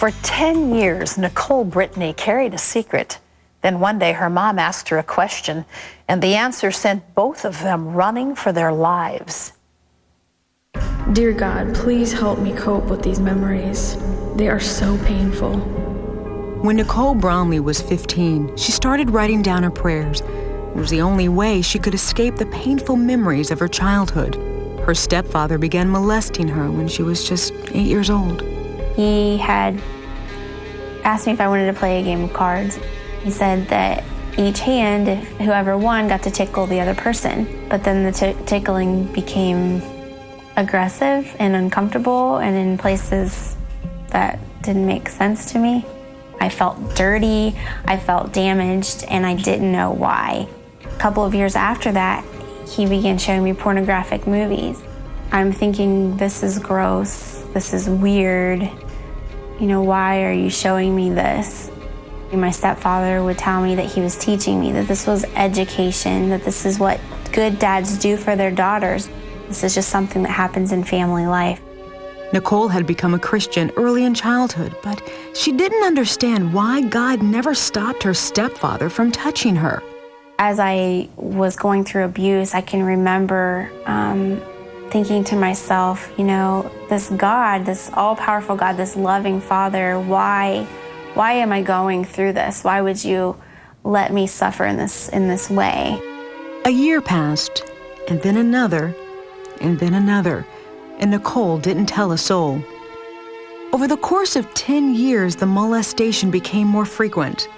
For 10 years, Nicole Braddock carried a secret. Then one day her mom asked her a question, and the answer sent both of them running for their lives. Dear God, please help me cope with these memories. They are so painful. When Nicole Bromley was 15, she started writing down her prayers. It was the only way she could escape the painful memories of her childhood. Her stepfather began molesting her when she was just 8 years old. He had asked me if I wanted to play a game of cards. He said that each hand, if whoever won, got to tickle the other person. But then the tickling became aggressive and uncomfortable and in places that didn't make sense to me. I felt dirty, I felt damaged, and I didn't know why. A couple of years after that, he began showing me pornographic movies. I'm thinking, this is gross, this is weird. You know, why are you showing me this? My stepfather would tell me that he was teaching me that this was education, that this is what good dads do for their daughters. This is just something that happens in family life. Nicole had become a Christian early in childhood, but she didn't understand why God never stopped her stepfather from touching her. As I was going through abuse, I can remember thinking to myself, you know, this God, this all-powerful God, this loving Father, why am I going through this? Why would you let me suffer in this way? A year passed, and then another, and then another, and Nicole didn't tell a soul. Over the course of 10 years, the molestation became more frequent.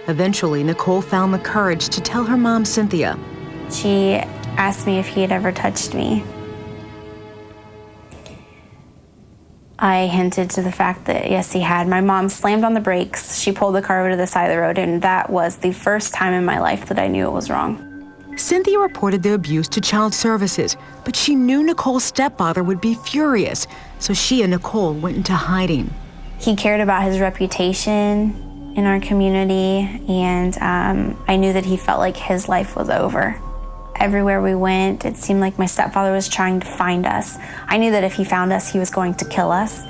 Eventually, Nicole found the courage to tell her mom, Cynthia. She asked me if he had ever touched me. I hinted to the fact that, yes, he had. My mom slammed on the brakes. She pulled the car over to the side of the road, and that was the first time in my life that I knew it was wrong. Cynthia reported the abuse to Child Services, but she knew Nicole's stepfather would be furious, so she and Nicole went into hiding. He cared about his reputation in our community, and I knew that he felt like his life was over. Everywhere we went, it seemed like my stepfather was trying to find us. I knew that if he found us, he was going to kill us,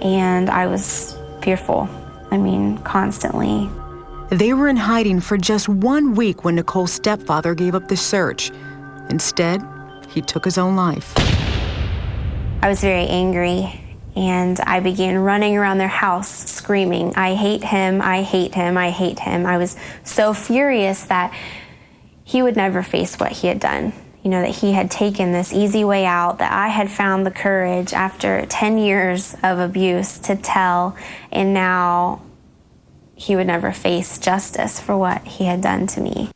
and I was fearful. I mean, constantly. They were in hiding for just 1 week when Nicole's stepfather gave up the search. Instead, he took his own life. I was very angry, and I began running around their house screaming, I hate him, I hate him, I hate him. I was so furious that he would never face what he had done. You know, that he had taken this easy way out, that I had found the courage after 10 years of abuse to tell, and now he would never face justice for what he had done to me.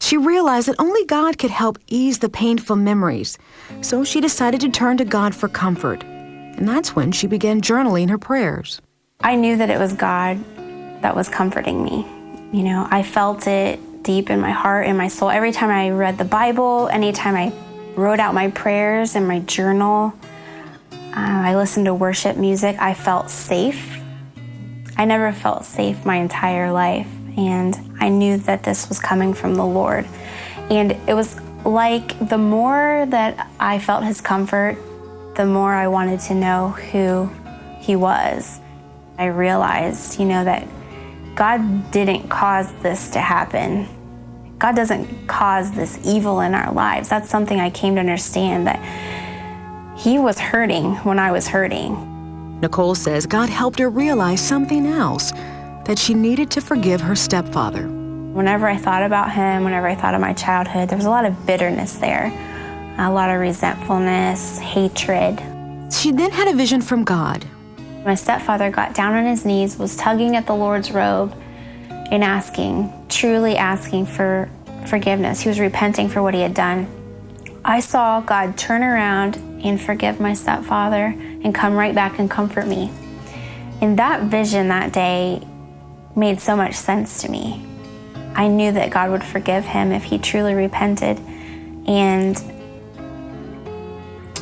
She realized that only God could help ease the painful memories, so she decided to turn to God for comfort. And that's when she began journaling her prayers. I knew that it was God that was comforting me. You know, I felt it deep in my heart and my soul. Every time I read the Bible, anytime I wrote out my prayers in my journal, I listened to worship music, I felt safe. I never felt safe my entire life, and I knew that this was coming from the Lord. And it was like the more that I felt his comfort, the more I wanted to know who he was. I realized, you know, that God didn't cause this to happen. God doesn't cause this evil in our lives. That's something I came to understand, that he was hurting when I was hurting. Nicole says God helped her realize something else, that she needed to forgive her stepfather. Whenever I thought about him, whenever I thought of my childhood, there was a lot of bitterness there, a lot of resentfulness, hatred. She then had a vision from God. My stepfather got down on his knees, was tugging at the Lord's robe and asking, truly asking for forgiveness. He was repenting for what he had done. I saw God turn around and forgive my stepfather and come right back and comfort me. And that vision that day made so much sense to me. I knew that God would forgive him if he truly repented. And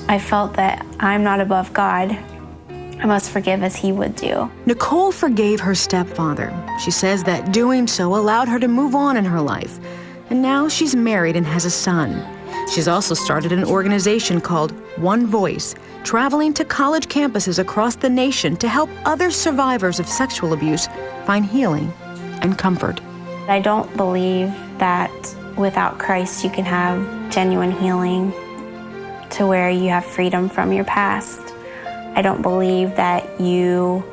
I felt that I'm not above God. I must forgive as he would do. Nicole forgave her stepfather. She says that doing so allowed her to move on in her life. And now she's married and has a son. She's also started an organization called One Voice, traveling to college campuses across the nation to help other survivors of sexual abuse find healing and comfort. I don't believe that without Christ you can have genuine healing to where you have freedom from your past. I don't believe that you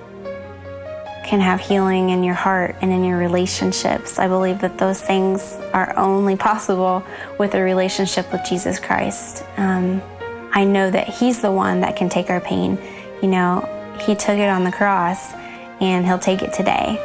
can have healing in your heart and in your relationships. I believe that those things are only possible with a relationship with Jesus Christ. I know that He's the one that can take our pain. You know, He took it on the cross, and He'll take it today.